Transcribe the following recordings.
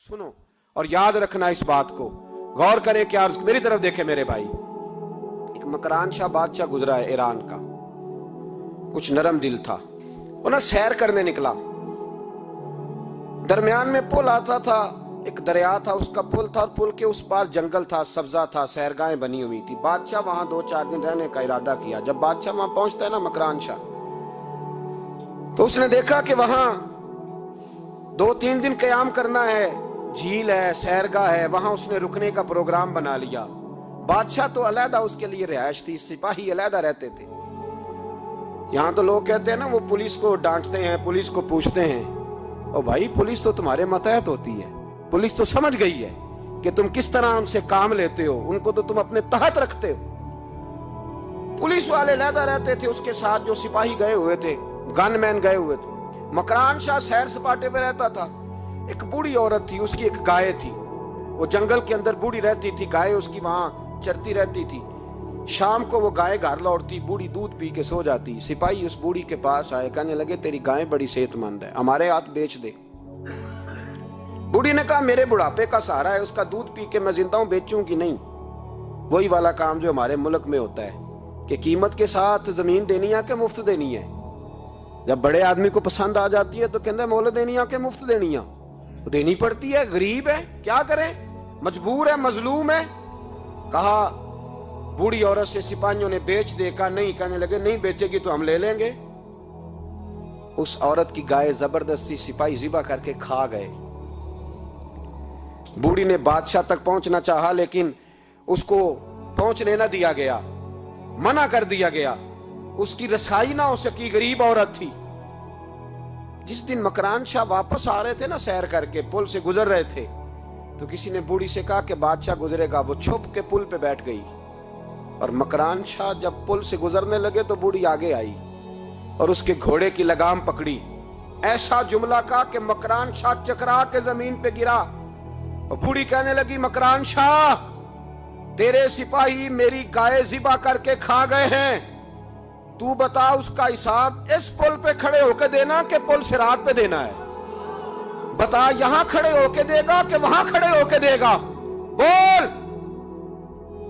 सुनो और याद रखना इस बात को, गौर करें क्या, मेरी तरफ देखे मेरे भाई। एक मकरान शाह बादशाह गुजरा है ईरान का, कुछ नरम दिल था। वो ना सैर करने निकला, दरमियान में पुल आता था, एक दरिया था, उसका पुल था और पुल के उस पार जंगल था, सब्जा था, सैरगाहें बनी हुई थी। बादशाह वहां 2-4 दिन रहने का इरादा किया। जब बादशाह वहां पहुंचता है ना मकरान शाह, तो उसने देखा कि वहां 2-3 दिन क़याम करना है, झील है, सैरगाह है, वहां उसने रुकने का प्रोग्राम बना लिया। बादशाह तो अलहदा उसके लिए रिहाइश थी, सिपाही अलहदा रहते थे। यहां तो लोग कहते हैं ना, वो पुलिस को डांटते हैं, पुलिस को पूछते हैं, ओ भाई पुलिस तो तुम्हारे मतहत होती है, पुलिस तो समझ गई है कि तुम किस तरह उनसे काम लेते हो, उनको तो तुम अपने तहत रखते हो। पुलिस वाले अलहदा रहते थे, उसके साथ जो सिपाही गए हुए थे, गनमैन गए हुए थे। मकरान शाह सैर सपाटे पे रहता था। एक बूढ़ी औरत थी, उसकी एक गाय थी, वो जंगल के अंदर बूढ़ी रहती थी, गाय उसकी वहां चरती रहती थी। शाम को वो गाय घर लौटती, बूढ़ी दूध पी के सो जाती। सिपाही उस बूढ़ी के पास आए, कहने लगे तेरी गाय बड़ी सेहतमंद है, हमारे हाथ बेच दे। बूढ़ी ने कहा मेरे बुढ़ापे का सहारा है, उसका दूध पी के मैं जिंदा हूं, बेचूंगी नहीं। वही वाला काम जो हमारे मुल्क में होता है कि कीमत के साथ जमीन देनी है कि मुफ्त देनी है। जब बड़े आदमी को पसंद आ जाती है तो कहते हैं मोल देनी है कि मुफ्त देनी है, तो देनी पड़ती है, गरीब है, क्या करें, मजबूर है, मजलूम है। कहा बूढ़ी औरत से सिपाहियों ने बेच दे, कहा नहीं, कहने लगे नहीं बेचेगी तो हम ले लेंगे। उस औरत की गाय जबरदस्ती सिपाही ज़िबा करके खा गए। बूढ़ी ने बादशाह तक पहुंचना चाहा, लेकिन उसको पहुंचने ना दिया गया, मना कर दिया गया, उसकी रसाई ना हो सकी, गरीब औरत थी। जिस दिन मकरान शाह वापस आ रहे थे ना, सैर करके पुल से गुजर रहे थे, तो किसी ने बूढ़ी से कहा कि बादशाह गुजरेगा। वो छुप के पुल पे बैठ गई और मकरान शाह जब पुल से गुजरने लगे तो बूढ़ी आगे आई और उसके घोड़े की लगाम पकड़ी। ऐसा जुमला कहा कि मकरान शाह चकरा के जमीन पे गिरा और बूढ़ी कहने लगी मकरान शाह, तेरे सिपाही मेरी गाय ज़िबा करके खा गए हैं, तू बता उसका हिसाब इस पुल पे खड़े होके देना कि पुल सिरात पे देना है। बता यहां खड़े होके देगा कि वहां खड़े होके देगा, बोल।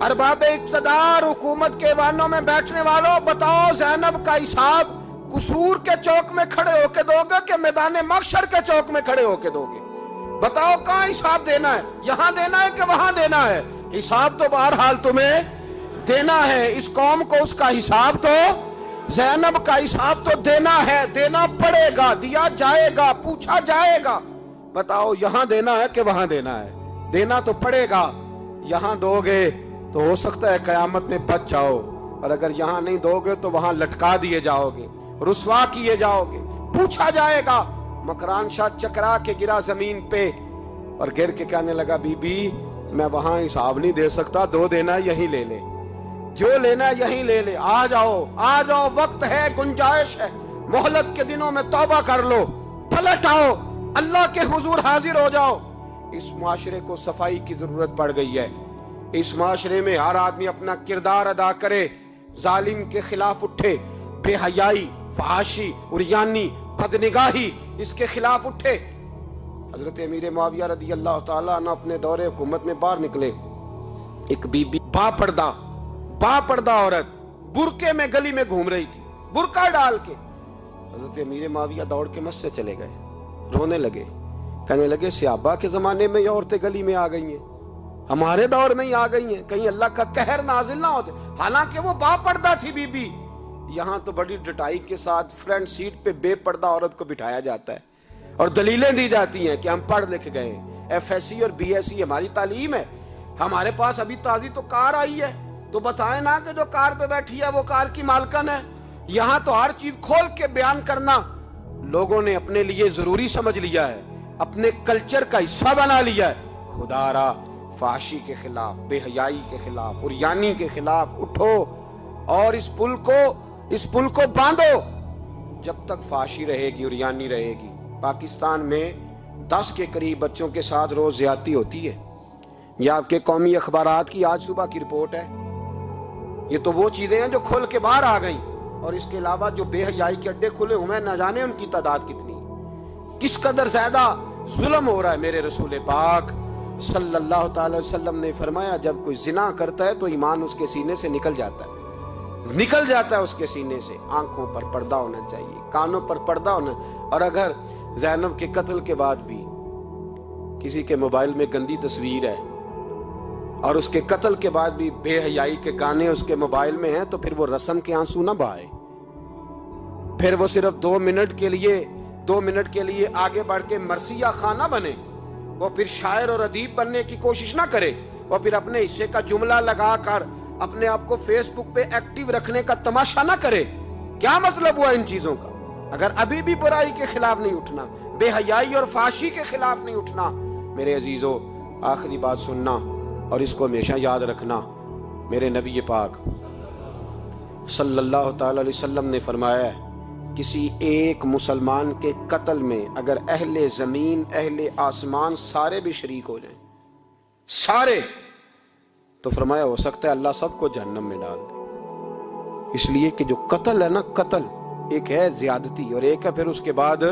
अरबाबे इक्तदार, हुकूमत के वानों में बैठने वालों, बताओ ज़ैनब का हिसाब कसूर के चौक में खड़े होके दोगे कि मैदान महशर के चौक में खड़े होके दोगे? बताओ कहां हिसाब देना है, यहां देना है कि वहां देना है? हिसाब तो बहरहाल तुम्हें देना है। इस कौम को उसका हिसाब तो, ज़ैनब का हिसाब तो देना है, देना पड़ेगा, दिया जाएगा, पूछा जाएगा। बताओ यहां देना है कि वहां देना है? देना तो पड़ेगा। यहां दोगे तो हो सकता है कयामत में बच जाओ, और अगर यहां नहीं दोगे तो वहां लटका दिए जाओगे, रुसवा किए जाओगे, पूछा जाएगा। मकरान शाह चकरा के गिरा जमीन पे और गिर के कहने लगा बीबी मैं वहां हिसाब नहीं दे सकता, दो देना यही ले ले, जो लेना यहीं ले ले, आ जाओ, आ जाओ, वक्त है, गुंजाइश है, मोहलत के दिनों में तौबा कर लो, पलट आओ, अल्लाह के हुजूर हाजिर हो जाओ। इस मुआशरे को सफाई की जरूरत पड़ गई है। इस मुआशरे में हर आदमी अपना किरदार अदा करे, जालिम के खिलाफ उठे, बेहयाई, फहाशी, उरियानी, बदनिगाही, इसके खिलाफ उठे। हजरत अमीर मुआविया रदी अल्लाह ताला अन्हु अपने दौरे हुकूमत में बाहर निकले। एक बीबी बापर्दा औरत बुरके में गली में घूम रही थी, बुरका डाल के। हजरत अमीर मुआविया दौड़ के मस्जिद चले गए, रोने लगे, कहने लगे सहाबा के जमाने में ये औरतें गली में आ गई हैं, हमारे दौर में ही आ गई हैं, कहीं अल्लाह का कहर नाजिल ना हो जाए। हालांकि वो बापर्दा थी बीबी। यहाँ तो बड़ी डटाई के साथ फ्रंट सीट पे बेपर्दा औरत को बिठाया जाता है और दलीलें दी जाती हैं कि हम पढ़ लिख गए, FSC और BSc हमारी तालीम है, हमारे पास अभी ताजी तो कार आई है, तो बताएं ना कि जो कार पे बैठी है वो कार की मालकन है। यहाँ तो हर चीज खोल के बयान करना लोगों ने अपने लिए जरूरी समझ लिया है, अपने कल्चर का हिस्सा बना लिया है। खुदारा फाशी के खिलाफ, बेहयाई के खिलाफ, उरियानी के खिलाफ उठो और इस पुल को बांधो। जब तक फाशी रहेगी, उरियानी रहेगी। पाकिस्तान में 10 के करीब बच्चों के साथ रोज ज्यादती होती है। यह आपके कौमी अखबारात की आज सुबह की रिपोर्ट है। ये तो वो चीजें हैं जो खोल के बाहर आ गई, और इसके अलावा जो बेहयाई के अड्डे खुले हुए हैं, न जाने उनकी तादाद कितनी, किस कदर ज्यादा ظلم ہو رہا ہے. میرے رسول پاک صلی اللہ تعالی وسلم نے فرمایا جب کوئی زنا کرتا ہے تو ایمان اس کے سینے سے نکل جاتا ہے اس کے سینے سے. آنکھوں پر پردہ ہونا چاہیے, کانوں پر پردہ ہونا. اور اگر زینب کے قتل کے بعد بھی کسی کے موبائل میں گندی تصویر ہے اور اس کے قتل کے بعد بھی بے حیائی کے گانے اس کے موبائل میں ہیں, تو پھر وہ رسم کے آنسو نہ بہائے. پھر وہ صرف 2 منٹ کے لیے آگے بڑھ کے مرثیہ خان نہ بنے. وہ پھر شاعر اور ادیب بننے کی کوشش نہ کرے. وہ پھر اپنے حصے کا جملہ لگا کر اپنے آپ کو فیس بک پہ ایکٹیو رکھنے کا تماشا نہ کرے. کیا مطلب ہوا ان چیزوں کا؟ اگر ابھی بھی برائی کے خلاف نہیں اٹھنا, بے حیائی اور فحاشی کے خلاف نہیں اٹھنا, میرے عزیزو آخری بات سننا اور اس کو ہمیشہ یاد رکھنا. میرے نبی پاک صلی اللہ تعالی علیہ وسلم نے فرمایا ہے کسی ایک مسلمان کے قتل میں اگر اہل زمین اہل آسمان سارے بھی شریک ہو جائیں, سارے, تو فرمایا ہو سکتا ہے اللہ سب کو جہنم میں ڈال دے. اس لیے کہ جو قتل ہے نا, قتل ایک ہے زیادتی اور ایک ہے پھر اس کے بعد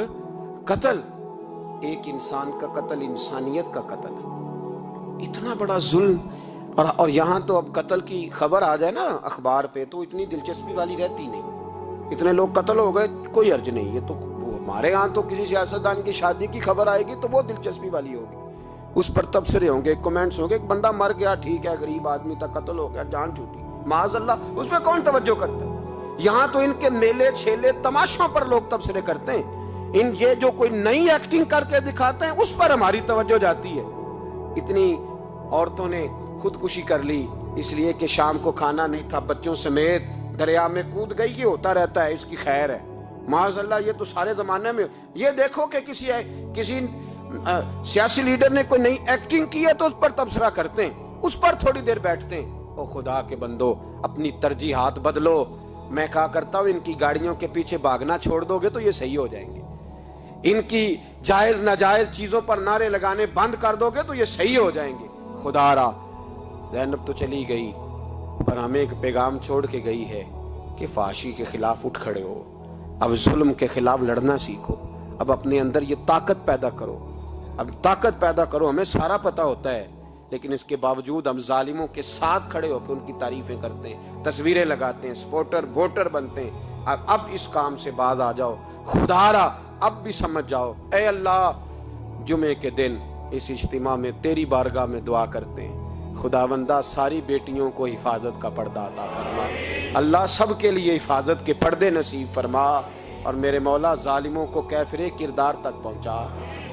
قتل. ایک انسان کا قتل انسانیت کا قتل ہے. اتنا بڑا ظلم. اور یہاں تو اب قتل کی خبر آ جائے نا اخبار پہ تو اتنی دلچسپی والی رہتی نہیں. اتنے لوگ قتل ہو گئے, کوئی عرض نہیں. یہ تو ہمارے ہاں تو کسی سیاستدان کی شادی کی خبر آئے گی تو وہ دلچسپی والی ہوگی, اس پر تبصرے ہوں گے, کمنٹس ہوں گے. ایک بندہ مر گیا, ٹھیک ہے, غریب آدمی تھا, قتل ہو گیا, جان چھوٹی, معاذ اللہ, اس پہ کون توجہ کرتا ہے؟ یہاں تو ان کے میلے چھیلے تماشوں پر لوگ تبصرے کرتے ہیں. یہ جو کوئی نئی ایکٹنگ کر کے دکھاتے ہیں اس پر ہماری توجہ جاتی ہے. اتنی عورتوں نے خودکشی کر لی اس لیے کہ شام کو کھانا نہیں تھا, بچوں سمیت دریا میں کود گئی. یہ ہوتا رہتا ہے, اس کی خیر ہے. معاذ اللہ, یہ تو سارے زمانے میں. یہ دیکھو کہ کسی سیاسی لیڈر نے کوئی نئی ایکٹنگ کی ہے تو اس پر تبصرہ کرتے ہیں, اس پر تھوڑی دیر بیٹھتے ہیں. او خدا کے بندو, اپنی ترجیحات بدلو. میں کہا کرتا ہوں ان کی گاڑیوں کے پیچھے بھاگنا چھوڑ دو گے تو یہ صحیح ہو جائیں گے. ان کی جائز ناجائز چیزوں پر نعرے لگانے بند کر دو گے تو یہ صحیح ہو جائیں گے. خدا را, زینب تو چلی گئی پر ہمیں ایک پیغام چھوڑ کے گئی ہے کہ فحاشی کے خلاف اٹھ کھڑے ہو. اب ظلم کے خلاف لڑنا سیکھو. اب اپنے اندر یہ طاقت پیدا کرو. اب طاقت پیدا کرو. ہمیں سارا پتہ ہوتا ہے لیکن اس کے باوجود ہم ظالموں کے ساتھ کھڑے ہو کے ان کی تعریفیں کرتے ہیں, تصویریں لگاتے ہیں, سپورٹر ووٹر بنتے ہیں. اب اس کام سے باز آ جاؤ. خدا را, اب بھی سمجھ جاؤ. اے اللہ, جمعے کے دن اس اجتماع میں تیری بارگاہ میں دعا کرتے ہیں, خداوندہ ساری بیٹیوں کو حفاظت کا پردہ عطا فرما. اللہ سب کے لیے حفاظت کے پردے نصیب فرما. اور میرے مولا ظالموں کو کیفر کردار تک پہنچا.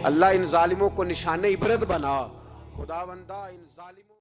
اللہ ان ظالموں کو نشان عبرت بنا. خداوندہ ان ظالموں